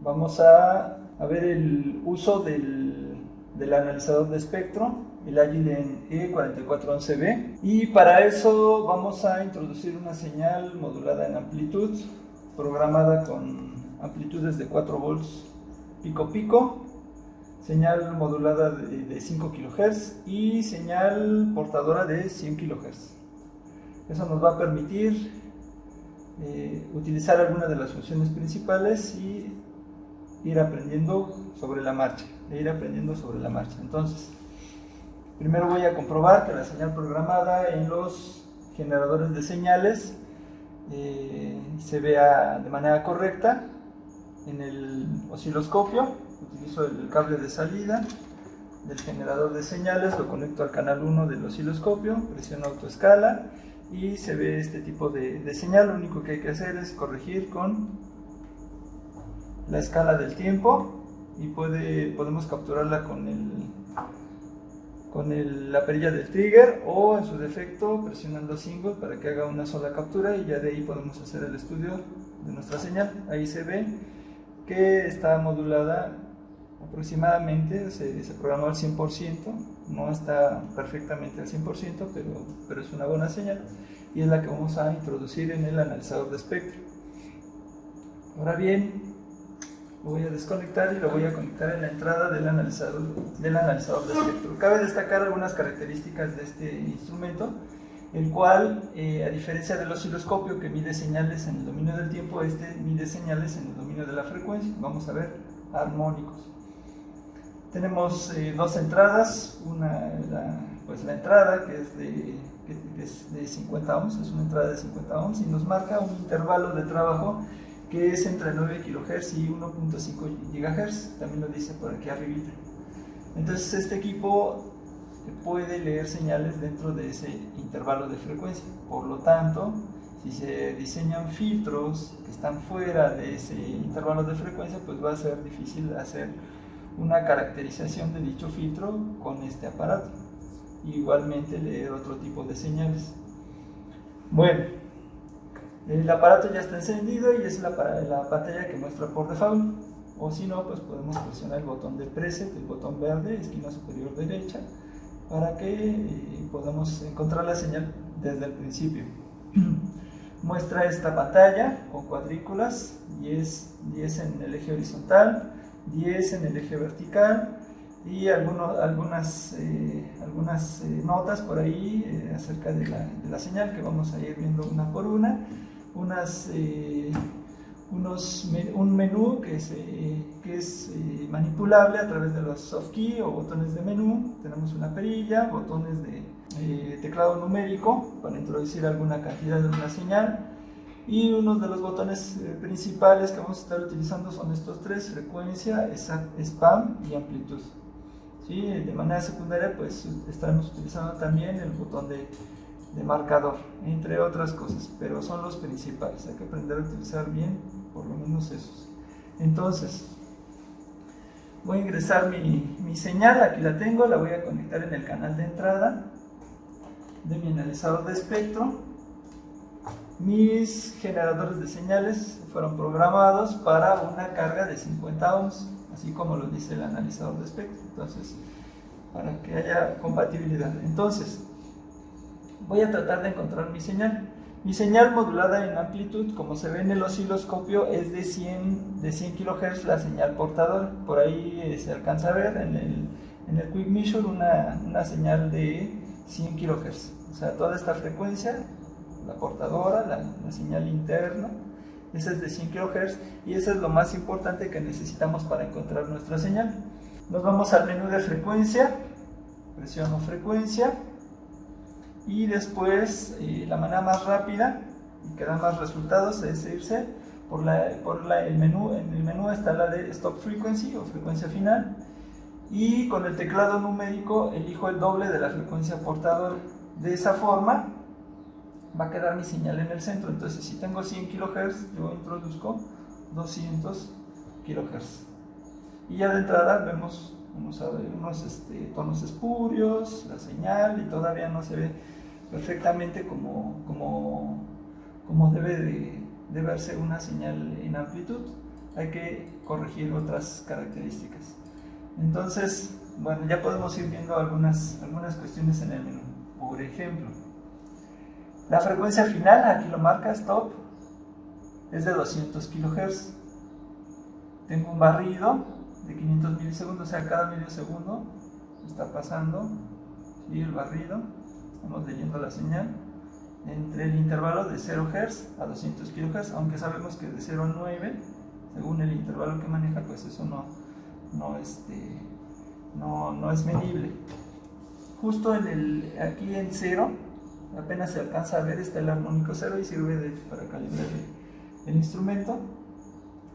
vamos a ver el uso del analizador de espectro, el Agilent E4411B, y para eso vamos a introducir una señal modulada en amplitud, programada con amplitudes de 4 volts pico pico, señal modulada de 5 kHz y señal portadora de 100 kHz. Eso nos va a permitir utilizar algunas de las funciones principales y ir aprendiendo sobre la marcha. Entonces, primero voy a comprobar que la señal programada en los generadores de señales se vea de manera correcta. En el osciloscopio utilizo el cable de salida del generador de señales, lo conecto al canal 1 del osciloscopio, presiono autoescala y se ve este tipo de señal. Lo único que hay que hacer es corregir con la escala del tiempo y podemos capturarla con la perilla del trigger, o en su defecto presionando single para que haga una sola captura, y ya de ahí podemos hacer el estudio de nuestra señal. Ahí se ve que está modulada aproximadamente, se programó al 100%, no está perfectamente al 100%, pero es una buena señal y es la que vamos a introducir en el analizador de espectro. Ahora bien, lo voy a desconectar y lo voy a conectar en la entrada del analizador de espectro. Cabe destacar algunas características de este instrumento, el cual, a diferencia del osciloscopio que mide señales en el dominio del tiempo, este mide señales en el dominio de la frecuencia. Vamos a ver armónicos. Tenemos dos entradas, la entrada que es de 50 ohms, es una entrada de 50 ohms y nos marca un intervalo de trabajo que es entre 9 kHz y 1.5 GHz, también lo dice por aquí arribita. Entonces este equipo puede leer señales dentro de ese intervalo de frecuencia. Por lo tanto, si se diseñan filtros que están fuera de ese intervalo de frecuencia, pues va a ser difícil hacer una caracterización de dicho filtro con este aparato. Igualmente leer otro tipo de señales. Bueno, el aparato ya está encendido y es la pantalla que muestra por default. O si no, pues podemos presionar el botón de preset, el botón verde, esquina superior derecha, para que podamos encontrar la señal desde el principio. Muestra esta pantalla con cuadrículas, 10 en el eje horizontal, 10 en el eje vertical, y algunas notas por ahí acerca de la señal, que vamos a ir viendo una por una. Un menú que es manipulable a través de los soft key o botones de menú. Tenemos una perilla, botones de teclado numérico para introducir alguna cantidad de una señal, y uno de los botones principales que vamos a estar utilizando son estos tres: frecuencia, spam y amplitud. ¿Sí? De manera secundaria, pues estaremos utilizando también el botón de marcador, entre otras cosas, pero son los principales. Hay que aprender a utilizar bien por lo menos esos. Entonces, voy a ingresar mi señal. Aquí la tengo, la voy a conectar en el canal de entrada de mi analizador de espectro. Mis generadores de señales fueron programados para una carga de 50 ohms, así como lo dice el analizador de espectro. Entonces, para que haya compatibilidad. Entonces, voy a tratar de encontrar mi señal. Mi señal modulada en amplitud, como se ve en el osciloscopio, es de 100 kHz la señal portadora. Por ahí se alcanza a ver en el Quick Measure una señal de 100 kHz. O sea, toda esta frecuencia, la portadora, la señal interna, esa es de 100 kHz, y eso es lo más importante que necesitamos para encontrar nuestra señal. Nos vamos al menú de frecuencia, presiono frecuencia, y después la manera más rápida y que da más resultados es irse por el menú. En el menú está la de Stop Frequency o frecuencia final, y con el teclado numérico elijo el doble de la frecuencia portadora. De esa forma va a quedar mi señal en el centro. Entonces, si tengo 100 kHz, yo introduzco 200 kHz, y ya de entrada vemos unos tonos espurios, la señal, y todavía no se ve perfectamente como debe de verse una señal en amplitud. hay que corregir otras características. Entonces, bueno, ya podemos ir viendo algunas cuestiones en el menú. Por ejemplo, la frecuencia final, aquí lo marca, stop, es de 200 kHz. Tengo un barrido de 500 milisegundos, o sea, cada medio segundo está pasando, ¿sí?, el barrido. Estamos leyendo la señal entre el intervalo de 0 Hz a 200 kHz, aunque sabemos que de 0 a 9, según el intervalo que maneja, pues eso no es medible. Justo aquí en 0, apenas se alcanza a ver, está el armónico 0 y sirve para calibrar el instrumento,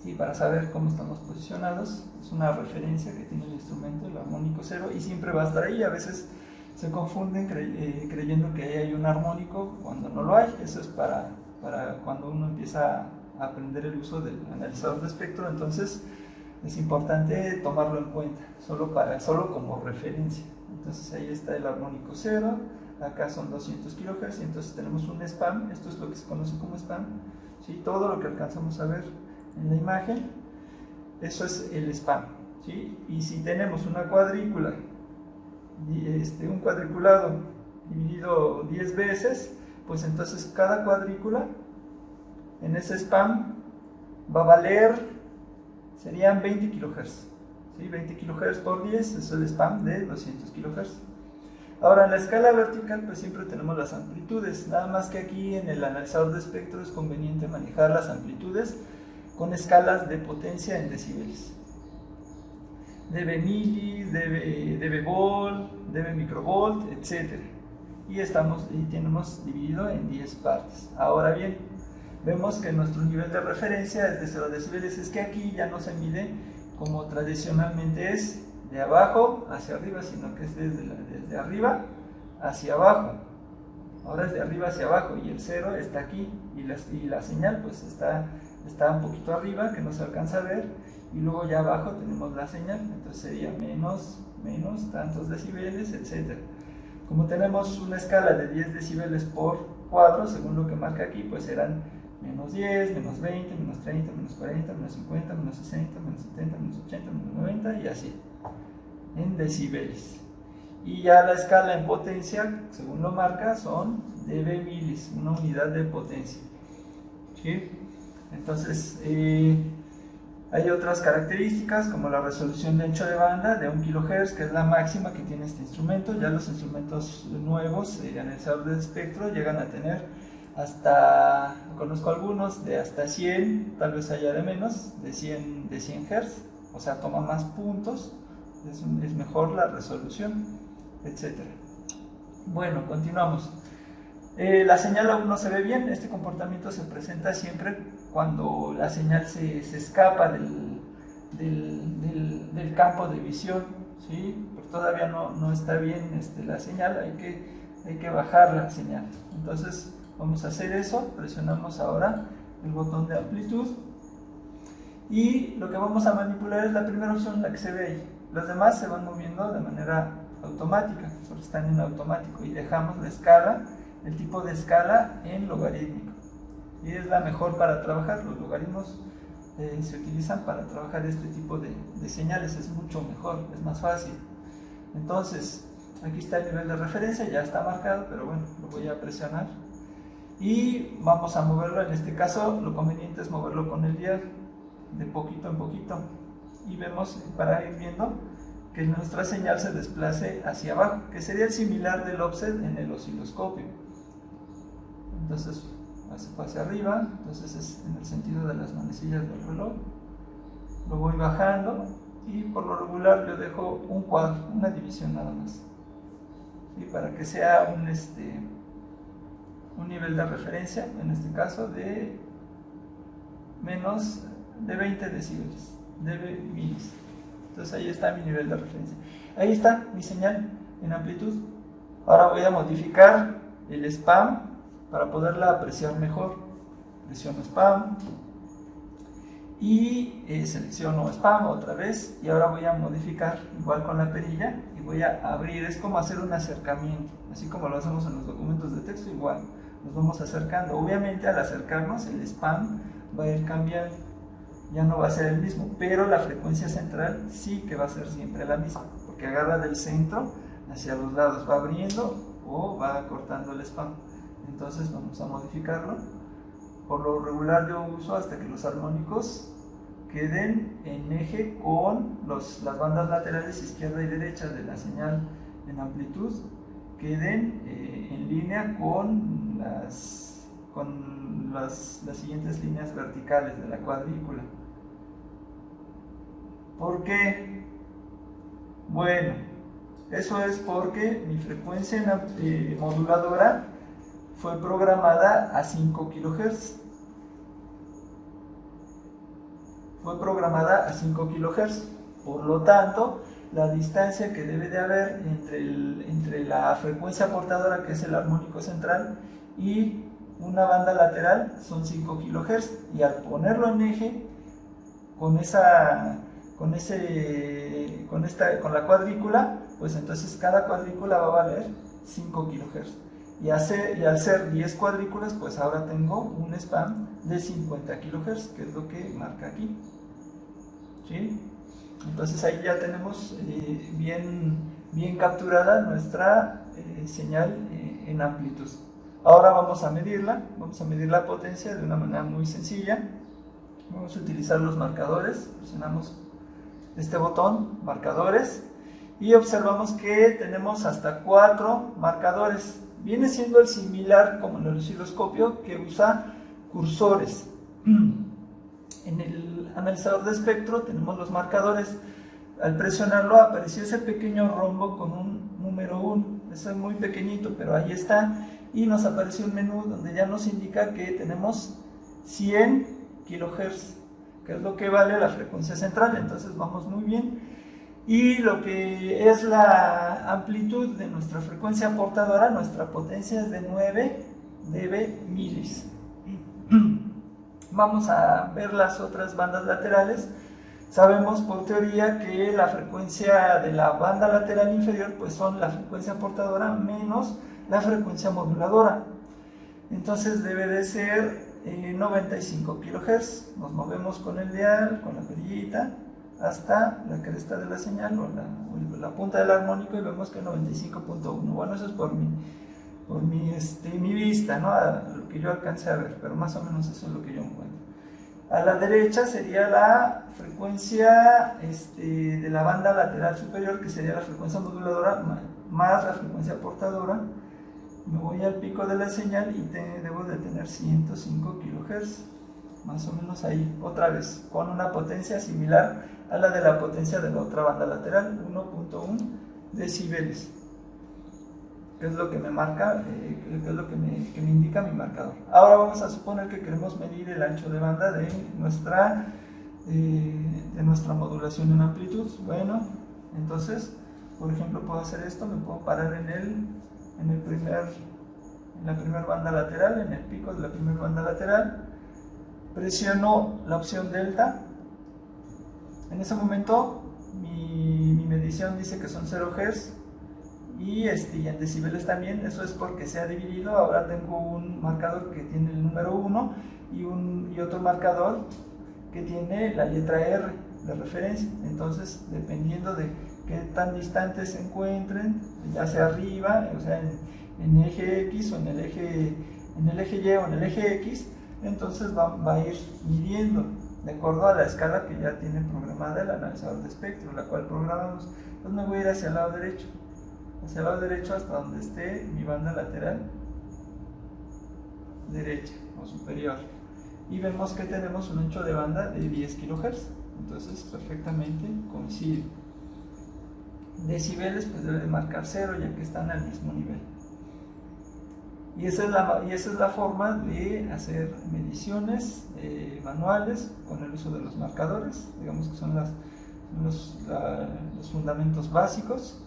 ¿sí?, para saber cómo estamos posicionados. Es una referencia que tiene el instrumento, el armónico 0, y siempre va a estar ahí. A veces se confunden creyendo que ahí hay un armónico cuando no lo hay. Eso es para cuando uno empieza a aprender el uso del analizador de espectro. Entonces es importante tomarlo en cuenta, solo como referencia. Entonces ahí está el armónico 0, acá son 200 kHz, y entonces tenemos un spam. Esto es lo que se conoce como spam, ¿sí? Todo lo que alcanzamos a ver en la imagen, eso es el spam, ¿sí? Y si tenemos una cuadrícula, un cuadriculado dividido 10 veces, pues entonces cada cuadrícula en ese spam va a valer, serían 20 kHz, ¿sí? 20 kHz por 10 es el spam de 200 kHz. Ahora, en la escala vertical, pues siempre tenemos las amplitudes, nada más que aquí en el analizador de espectro es conveniente manejar las amplitudes con escalas de potencia en decibeles. dB milis, dB volt, dB microvolt, etc. Y tenemos dividido en 10 partes. Ahora bien, vemos que nuestro nivel de referencia es de 0 decibeles. Es que aquí ya no se mide como tradicionalmente es, de abajo hacia arriba, sino que es desde arriba hacia abajo. Ahora es de arriba hacia abajo y el 0 está aquí, y la señal pues está un poquito arriba, que no se alcanza a ver, y luego ya abajo tenemos la señal, entonces sería menos tantos decibeles, etc. Como tenemos una escala de 10 decibeles por cuadro, según lo que marca aquí, pues serán menos 10, menos 20, menos 30, menos 40, menos 50, menos 60, menos 70, menos 80, menos 90, y así, en decibeles. Y ya la escala en potencia, según lo marca, son dB milis, una unidad de potencia, ¿sí? Entonces, hay otras características como la resolución de ancho de banda de 1 kHz, que es la máxima que tiene este instrumento. Ya los instrumentos nuevos, analizador de espectro, llegan a tener hasta, conozco algunos, de hasta 100, tal vez haya de menos, de 100 Hz, o sea, toma más puntos, es mejor la resolución, etc. Bueno, continuamos. La señal aún no se ve bien. Este comportamiento se presenta siempre cuando la señal se escapa del campo de visión, ¿sí? Pero todavía no está bien la señal, hay que bajar la señal. Entonces vamos a hacer eso, presionamos ahora el botón de amplitud, y lo que vamos a manipular es la primera opción, la que se ve ahí. Las demás se van moviendo de manera automática, solo están en automático, y dejamos la escala, el tipo de escala, en logarítmico, y es la mejor para trabajar. Los logaritmos se utilizan para trabajar este tipo de señales, es mucho mejor, es más fácil. Entonces aquí está el nivel de referencia, ya está marcado, pero bueno, lo voy a presionar y vamos a moverlo. En este caso lo conveniente es moverlo con el dial de poquito en poquito, y vemos, para ir viendo, que nuestra señal se desplace hacia abajo, que sería el similar del offset en el osciloscopio. Entonces se fue hacia arriba, entonces es en el sentido de las manecillas del reloj. Lo voy bajando, y por lo regular yo dejo un cuadro, una división nada más, ¿sí? Para que sea un nivel de referencia, en este caso de menos de 20 decibeles, dB milis. Entonces ahí está mi nivel de referencia. Ahí está mi señal en amplitud. Ahora voy a modificar el spam para poderla apreciar mejor. Presiono spam y selecciono spam otra vez, y ahora voy a modificar igual con la perilla y voy a abrir. Es como hacer un acercamiento, así como lo hacemos en los documentos de texto. Igual nos vamos acercando. Obviamente al acercarnos el spam va a ir cambiando. ya no va a ser el mismo, pero la frecuencia central sí que va a ser siempre la misma, porque agarra del centro hacia los lados, va abriendo o va cortando el spam. Entonces vamos a modificarlo. Por lo regular yo uso hasta que los armónicos queden en eje con las bandas laterales izquierda y derecha de la señal en amplitud, queden en línea con las siguientes líneas verticales de la cuadrícula. ¿Por qué? Bueno, eso es porque mi frecuencia moduladora fue programada a 5 kHz. Fue programada a 5 kHz. Por lo tanto, la distancia que debe de haber entre la frecuencia portadora, que es el armónico central, y una banda lateral son 5 kHz. Y al ponerlo en eje, con la cuadrícula, pues entonces cada cuadrícula va a valer 5 kHz. Y al ser 10 cuadrículas, pues ahora tengo un spam de 50 kHz, que es lo que marca aquí. ¿Sí? Entonces ahí ya tenemos bien capturada nuestra señal en amplitud. Ahora vamos a medir la potencia de una manera muy sencilla. Vamos a utilizar los marcadores, presionamos este botón, marcadores, y observamos que tenemos hasta 4 marcadores. Viene siendo el similar como en el osciloscopio, que usa cursores. En el analizador de espectro tenemos los marcadores. Al presionarlo apareció ese pequeño rombo con un número 1. Eso es muy pequeñito, pero ahí está. Y nos apareció un menú donde ya nos indica que tenemos 100 kHz, que es lo que vale la frecuencia central. Entonces vamos muy bien. Y lo que es la amplitud de nuestra frecuencia portadora, nuestra potencia es de 9 dB milis. Vamos a ver las otras bandas laterales. Sabemos por teoría que la frecuencia de la banda lateral inferior pues son la frecuencia portadora menos la frecuencia moduladora. Entonces debe de ser 95 kHz. Nos movemos con el dial, con la perillita, hasta la cresta de la señal o la punta del armónico, y vemos que 95.1. Bueno, eso es por mi vista, ¿no? A lo que yo alcancé a ver, pero más o menos eso es lo que yo encuentro. A la derecha sería la frecuencia de la banda lateral superior, que sería la frecuencia moduladora más la frecuencia portadora. Me voy al pico de la señal y debo de tener 105 kHz, más o menos ahí, otra vez, con una potencia similar a la de la potencia de la otra banda lateral, 1.1 decibeles, que es lo que me marca, que es lo que me indica mi marcador. Ahora vamos a suponer que queremos medir el ancho de banda de nuestra modulación en amplitud. Bueno, entonces, por ejemplo, puedo hacer esto, me puedo parar en la primera banda lateral, en el pico de la primera banda lateral, presiono la opción delta. En ese momento mi medición dice que son 0 Hz, y en decibeles también. Eso es porque se ha dividido. Ahora tengo un marcador que tiene el número 1 y otro marcador que tiene la letra R de referencia. Entonces, dependiendo de qué tan distantes se encuentren, ya sea arriba, o sea en eje X, o en el eje Y o en el eje X, entonces va a ir midiendo de acuerdo a la escala que ya tiene programada el analizador de espectro, la cual programamos. Entonces me voy a ir hacia el lado derecho hasta donde esté mi banda lateral derecha o superior, y vemos que tenemos un ancho de banda de 10 kHz. Entonces perfectamente coincide. Decibeles pues debe de marcar 0, ya que están al mismo nivel. Y esa es la forma de hacer mediciones manuales con el uso de los marcadores. Digamos que son los fundamentos básicos.